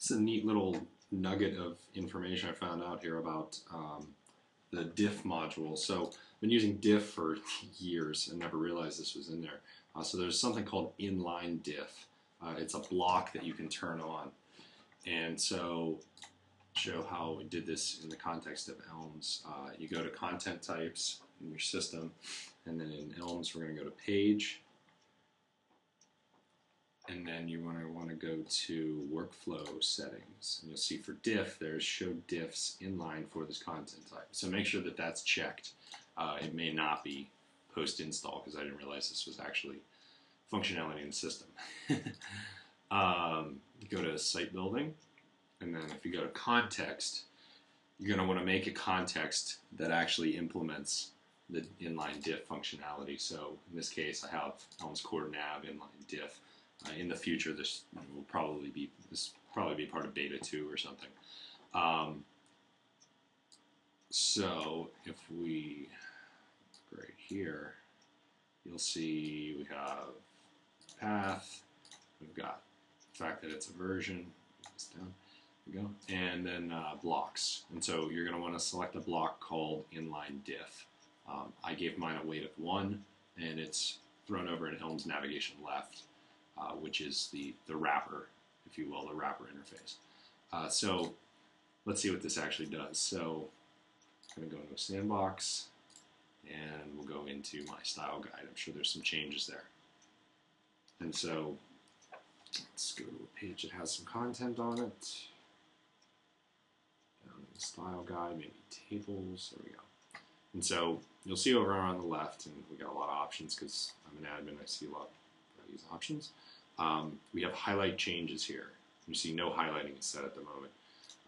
It's a neat little nugget of information I found out here about the Diff module. So I've been using Diff for years and never realized this was in there. So there's something called inline Diff. It's a block that you can turn on. And so show how we did this in the context of ELMS. You go to content types in your system, and then in ELMS we're going to go to page, and then you want to go to workflow settings, and you'll see for Diff there's show diffs inline for this content type. So make sure that that's checked. It may not be post install because I didn't realize this was actually functionality in the system. Go to site building, and then if you go to context, you're going to want to make a context that actually implements the inline diff functionality. So in this case, I have ELMS core nav inline diff. In the future, this will probably be part of beta 2 or something. So if we look right here, you'll see we have path. We've got the fact that it's a version. This down. There we go. And then blocks. And so you're going to want to select a block called inline diff. I gave mine a weight of 1, and it's thrown over in ELMS navigation left, which is the wrapper, if you will, the wrapper interface. So let's see what this actually does. So I'm going to go into a sandbox, and we'll go into my style guide. I'm sure there's some changes there. And so let's go to a page that has some content on it. Down in the style guide, maybe tables. There we go. And so you'll see over on the left, and we got a lot of options because I'm an admin. I see a lot of these options. We have highlight changes here. You see no highlighting is set at the moment.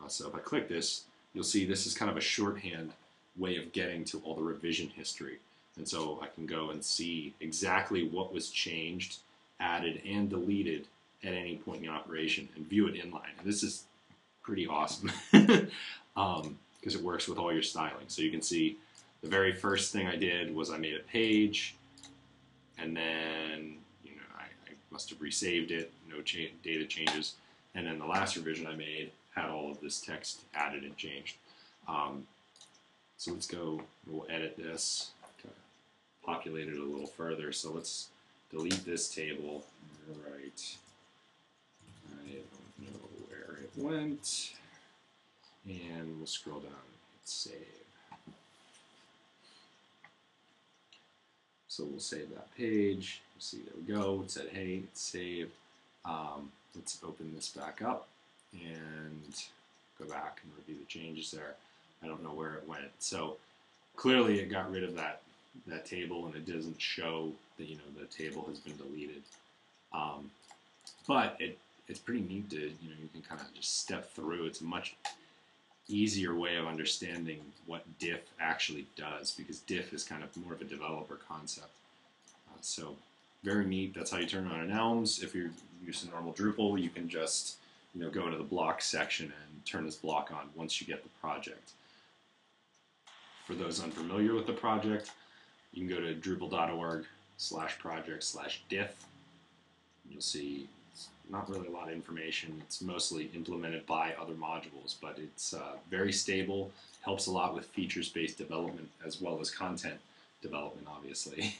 So if I click this, you'll see this is kind of a shorthand way of getting to all the revision history. And so I can go and see exactly what was changed, added, and deleted at any point in the operation and view it inline. And this is pretty awesome because it works with all your styling. So you can see the very first thing I did was I made a page, and then I must have resaved it, no data changes, and then the last revision I made had all of this text added and changed. So let's go, we'll edit this, populate it a little further. So let's delete this table. All right. I don't know where it went. And we'll scroll down and hit save. So we'll save that page. You see, there we go. It said, hey, it's saved. Let's open this back up and go back and review the changes there. I don't know where it went. So clearly it got rid of that table, and it doesn't show that the table has been deleted. But it's pretty neat to you can kind of just step through. It's a much easier way of understanding what Diff actually does, because Diff is kind of more of a developer concept. So very neat. That's how you turn on an ELMS. If you're using normal Drupal, you can just go into the block section and turn this block on once you get the project. For those unfamiliar with the project, you can go to drupal.org/project/diff. You'll see it's not really a lot of information. It's mostly implemented by other modules, but it's very stable, helps a lot with features-based development as well as content development, obviously.